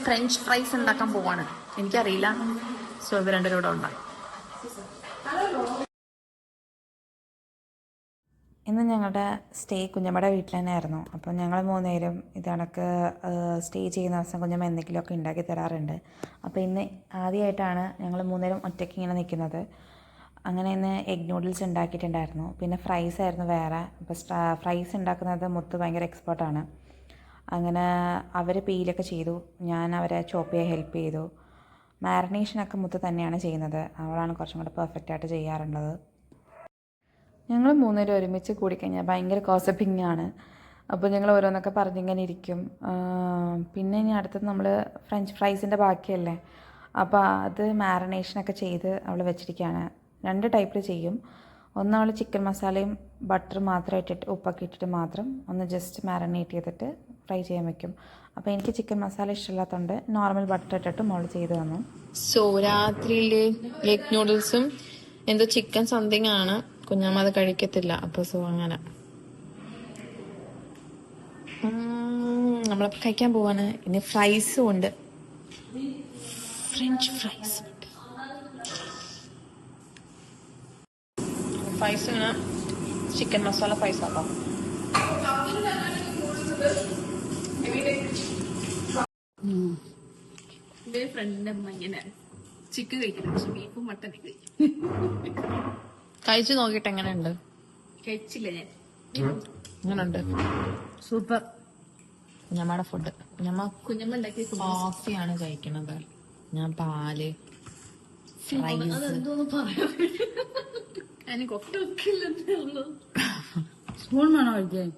French fries ഉണ്ടാക്കാൻ പോവാണ്. എനിക്കറിയില്ല. സോ ഇവർ രണ്ടുപേരും കൂടെ ഉണ്ടാകും. ഇന്ന് ഞങ്ങളുടെ സ്റ്റേ കുഞ്ഞമ്മയുടെ വീട്ടിൽ തന്നെ ആയിരുന്നു. അപ്പം ഞങ്ങൾ 3 നേരം ഇത് കണക്ക് സ്റ്റേ ചെയ്യുന്ന ദിവസം കുഞ്ഞമ്മ എന്തെങ്കിലുമൊക്കെ ഉണ്ടാക്കി തരാറുണ്ട്. അപ്പോൾ ഇന്ന് ആദ്യമായിട്ടാണ് ഞങ്ങൾ 3 നേരം ഒറ്റയ്ക്ക് ഇങ്ങനെ നിൽക്കുന്നത്. അങ്ങനെ ഇന്ന് എഗ് നൂഡിൽസ് ഉണ്ടാക്കിയിട്ടുണ്ടായിരുന്നു. പിന്നെ ഫ്രൈസ് ആയിരുന്നു വേറെ. അപ്പോൾ ഫ്രൈസ് ഉണ്ടാക്കുന്നത് മുത്ത് ഭയങ്കര എക്സ്പേർട്ടാണ്. അങ്ങനെ അവർ പീലൊക്കെ ചെയ്തു, ഞാൻ അവരെ ചോപ്പ് ചെയ്യാൻ ഹെൽപ്പ് ചെയ്തു. മാരിനേഷനൊക്കെ മുത്ത് തന്നെയാണ് ചെയ്യുന്നത്. അവളാണ് കുറച്ചും കൂടെ പെർഫെക്റ്റായിട്ട് ചെയ്യാറുള്ളത്. ഞങ്ങൾ 3 പേരും ഒരുമിച്ച് കൂടിക്കഴിഞ്ഞാൽ ഭയങ്കര ഗോസിപ്പിംഗ് ആണ്. അപ്പോൾ ഞങ്ങൾ ഓരോന്നൊക്കെ പറഞ്ഞിങ്ങനെ ഇരിക്കും. പിന്നെ ഇനി അടുത്തത് നമ്മൾ ഫ്രഞ്ച് ഫ്രൈസിൻ്റെ ബാക്കിയല്ലേ, അപ്പോൾ അത് മാരിനേഷനൊക്കെ ചെയ്ത് അവൾ വെച്ചിരിക്കുകയാണ്. 2 ടൈപ്പിൽ ചെയ്യും. ഒന്ന് അവൾ ചിക്കൻ മസാലയും ബട്ടറും മാത്രം ഇട്ടിട്ട് ഉപ്പൊക്കെ ഇട്ടിട്ട് മാത്രം ഒന്ന് ജസ്റ്റ് മാരിനേറ്റ് ചെയ്തിട്ട് ഫ്രൈ ചെയ്യാൻ വെക്കും. അപ്പോൾ എനിക്ക് ചിക്കൻ മസാല ഇഷ്ടമില്ലാത്തതുകൊണ്ട് നോർമൽ ബട്ടർ ഇട്ടിട്ട് മോൾ ചെയ്ത് തന്നു. സോ രാത്രിയില് എഗ് നൂഡിൽസും എന്തോ ചിക്കൻ സംതിങ് ആണ്. കുഞ്ഞമ്മ അത് കഴിക്കത്തില്ല. അപ്പൊ സോ അങ്ങനെ നമ്മളെ കഴിക്കാൻ പോവാണ്. ഇനി ഫ്രൈസും ഉണ്ട്, ഫ്രഞ്ച് ഫ്രൈസ്. ഫ്രൈസ് ഇങ്ങനെ ചിക്കൻ മസാല ഫ്രൈസ് ആക്കാം. എന്റെ ഫ്രണ്ടിന്റെ അമ്മ ഇങ്ങനെ ചിക്കൻ കഴിക്കണം, പക്ഷെ ബീഫും മട്ടൻ കഴിച്ചു നോക്കിയിട്ട് എങ്ങനെയുണ്ട്? കഴിച്ചില്ല ഞാൻ. എങ്ങനെയുണ്ട്? സൂപ്പർ. കുഞ്ഞമ്മയുടെ ഫുഡ്. കുഞ്ഞമ്മ ഉണ്ടാക്കിയ കോഫിയാണ് കഴിക്കണത്. ഞാൻ പാല്, ഫ്രൈസ്. അതെന്തോന്ന് പറയാ, എനിക്ക് ഒട്ടും ഒക്കെ ഇല്ലെന്നേ ഉള്ളൂ. സ്പൂൺ വേണോ കഴിക്കാൻ?